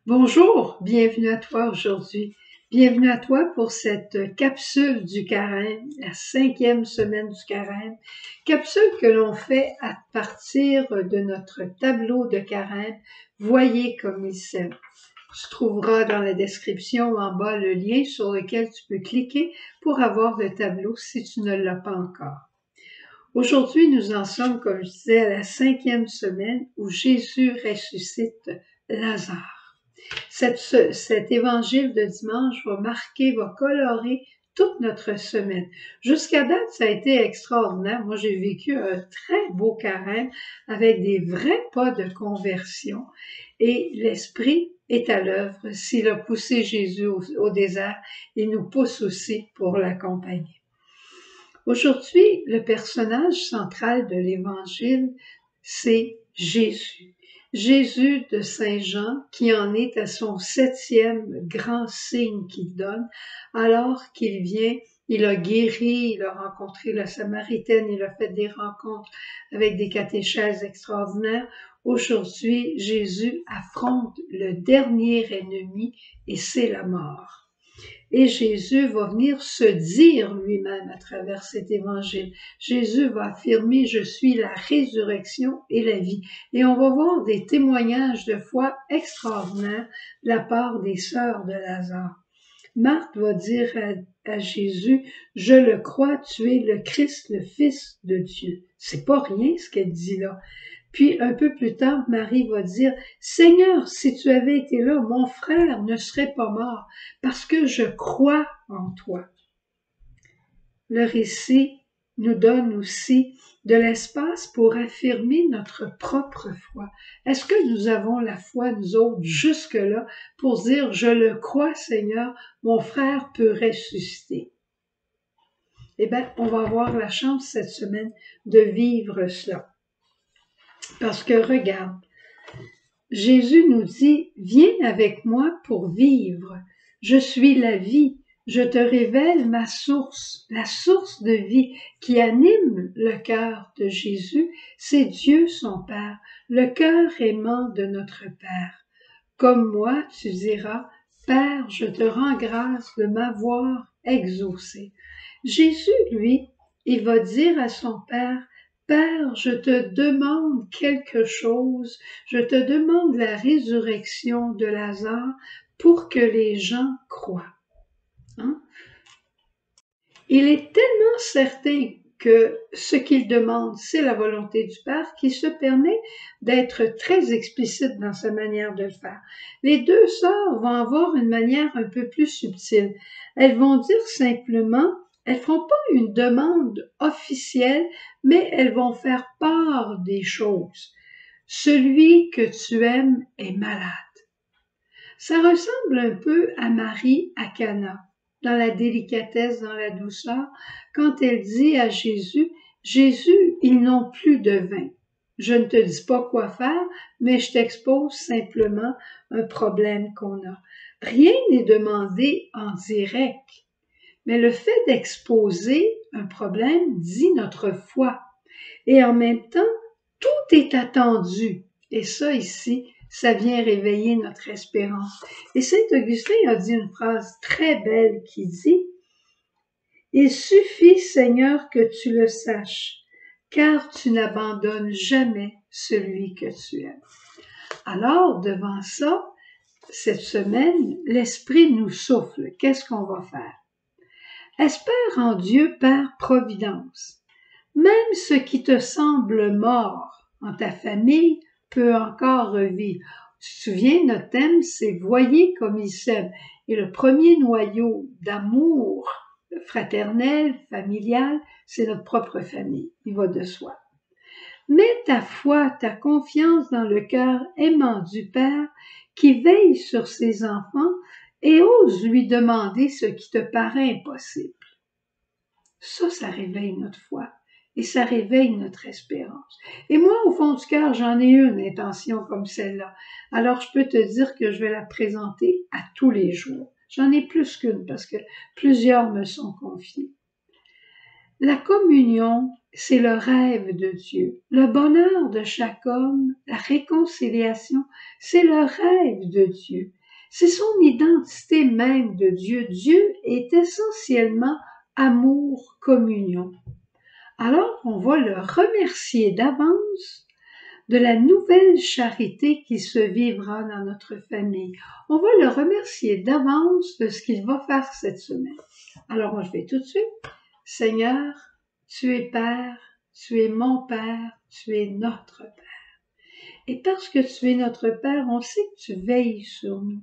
Bonjour, bienvenue à toi aujourd'hui. Bienvenue à toi pour cette capsule du carême, la 5e semaine du carême. Capsule que l'on fait à partir de notre tableau de carême, Voyez comme il s'aime. Tu trouveras dans la description en bas le lien sur lequel tu peux cliquer pour avoir le tableau si tu ne l'as pas encore. Aujourd'hui, nous en sommes, comme je disais, à la 5e semaine où Jésus ressuscite Lazare. Cet évangile de dimanche va colorer toute notre semaine. Jusqu'à date, ça a été extraordinaire. Moi, j'ai vécu un très beau carême avec des vrais pas de conversion et l'Esprit est à l'œuvre. S'il a poussé Jésus au désert, il nous pousse aussi pour l'accompagner. Aujourd'hui, le personnage central de l'Évangile, c'est Jésus. Jésus de Saint Jean, qui en est à son 7e grand signe qu'il donne, alors qu'il vient, il a guéri, il a rencontré la Samaritaine, il a fait des rencontres avec des catéchèses extraordinaires. Aujourd'hui, Jésus affronte le dernier ennemi et c'est la mort. Et Jésus va venir se dire lui-même à travers cet évangile. Jésus va affirmer « Je suis la résurrection et la vie ». Et on va voir des témoignages de foi extraordinaires de la part des sœurs de Lazare. Marthe va dire à Jésus « Je le crois, tu es le Christ, le Fils de Dieu ». C'est pas rien ce qu'elle dit là. Puis un peu plus tard, Marie va dire « Seigneur, si tu avais été là, mon frère ne serait pas mort, parce que je crois en toi. » Le récit nous donne aussi de l'espace pour affirmer notre propre foi. Est-ce que nous avons la foi, nous autres, jusque-là, pour dire « Je le crois, Seigneur, mon frère peut ressusciter. » Eh bien, on va avoir la chance cette semaine de vivre cela. Parce que regarde, Jésus nous dit « Viens avec moi pour vivre. Je suis la vie. Je te révèle ma source. » La source de vie qui anime le cœur de Jésus, c'est Dieu son Père, le cœur aimant de notre Père. Comme moi, tu diras « Père, je te rends grâce de m'avoir exaucé. » Jésus, lui, il va dire à son Père « Père, je te demande quelque chose, je te demande la résurrection de Lazare pour que les gens croient. » Hein? Il est tellement certain que ce qu'il demande, c'est la volonté du Père, qu'il se permet d'être très explicite dans sa manière de le faire. Les deux sœurs vont avoir une manière un peu plus subtile. Elles vont dire simplement, elles feront pas une demande officielle, mais elles vont faire part des choses. Celui que tu aimes est malade. Ça ressemble un peu à Marie à Cana, dans la délicatesse, dans la douceur, quand elle dit à Jésus, « Jésus, ils n'ont plus de vin. Je ne te dis pas quoi faire, mais je t'expose simplement un problème qu'on a. » Rien n'est demandé en direct, mais le fait d'exposer un problème dit notre foi. Et en même temps, tout est attendu. Et ça ici, ça vient réveiller notre espérance. Et Saint Augustin a dit une phrase très belle qui dit « Il suffit, Seigneur, que tu le saches, car tu n'abandonnes jamais celui que tu aimes. » Alors, devant ça, cette semaine, l'Esprit nous souffle. Qu'est-ce qu'on va faire? Espère en Dieu par providence. Même ce qui te semble mort en ta famille peut encore revivre. Tu te souviens, notre thème, c'est « Voyez comme il s'aime ». Et le premier noyau d'amour fraternel, familial, c'est notre propre famille. Il va de soi. Mets ta foi, ta confiance dans le cœur aimant du Père qui veille sur ses enfants et ose lui demander ce qui te paraît impossible. Ça réveille notre foi. Et ça réveille notre espérance. Et moi, au fond du cœur, j'en ai une intention comme celle-là. Alors, je peux te dire que je vais la présenter à tous les jours. J'en ai plus qu'une parce que plusieurs me sont confiées. La communion, c'est le rêve de Dieu. Le bonheur de chaque homme, la réconciliation, c'est le rêve de Dieu. C'est son identité même de Dieu. Dieu est essentiellement amour, communion. Alors, on va le remercier d'avance de la nouvelle charité qui se vivra dans notre famille. On va le remercier d'avance de ce qu'il va faire cette semaine. Alors, moi, je vais tout de suite. Seigneur, tu es Père, tu es mon Père, tu es notre Père. Et parce que tu es notre Père, on sait que tu veilles sur nous.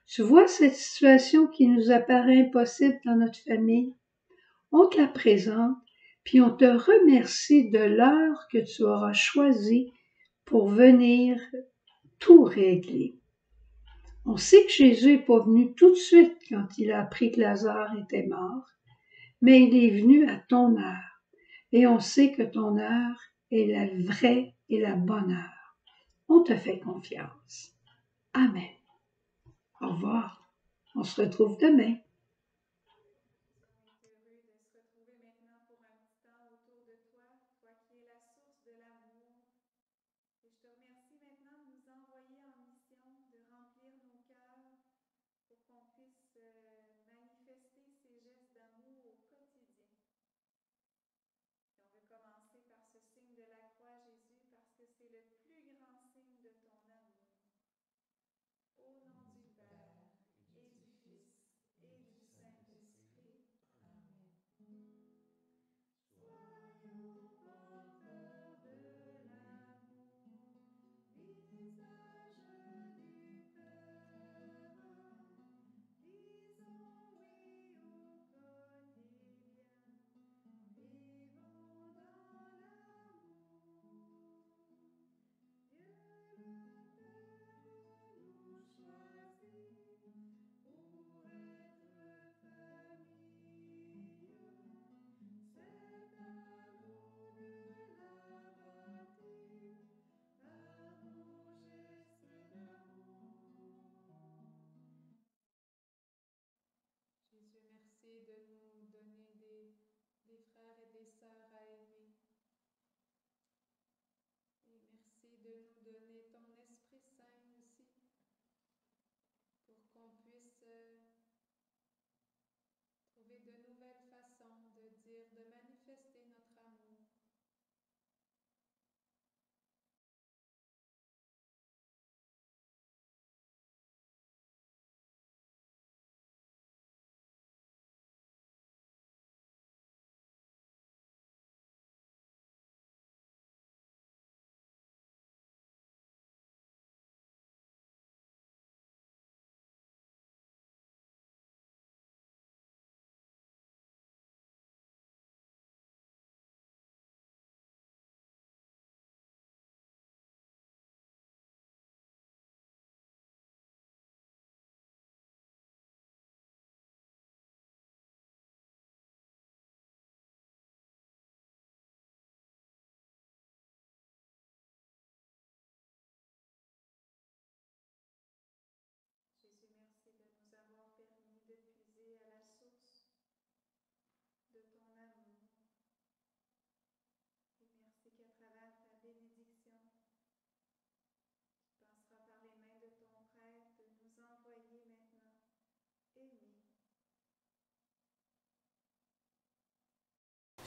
Tu vois cette situation qui nous apparaît impossible dans notre famille? On te la présente, puis on te remercie de l'heure que tu auras choisie pour venir tout régler. On sait que Jésus n'est pas venu tout de suite quand il a appris que Lazare était mort, mais il est venu à ton heure. Et on sait que ton heure est la vraie et la bonne heure. On te fait confiance. Amen. Au revoir. On se retrouve demain.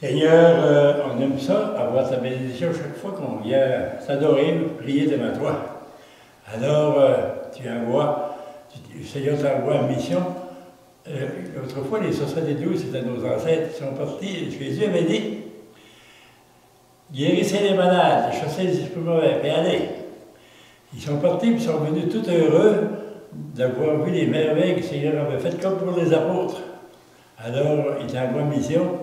Seigneur, on aime ça, avoir ta bénédiction chaque fois qu'on vient s'adorer, prier devant toi. Alors, tu envoies, le Seigneur t'envoie en mission. Autrefois, les 72, c'était nos ancêtres qui sont partis. Jésus avait dit, guérissez les malades, chassez les esprits mauvais, et allez. Ils sont partis, puis ils sont venus tout heureux d'avoir vu les merveilles que le Seigneur avait faites, comme pour les apôtres. Alors, il t'envoie en mission.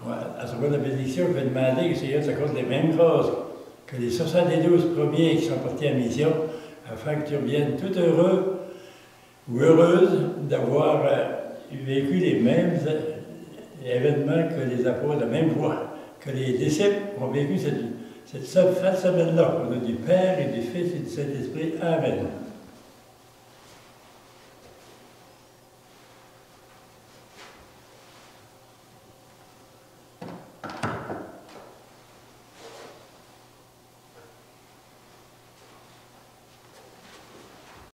À travers la bénédiction, je vais demander que le Seigneur t'accorde les mêmes grâces que les 72 premiers qui sont partis en mission, afin que tu reviennes tout heureux ou heureuse d'avoir vécu les mêmes événements que les apôtres, la même voie, que les disciples ont vécu cette semaine-là. On a du Père et du Fils et du Saint-Esprit. Amen.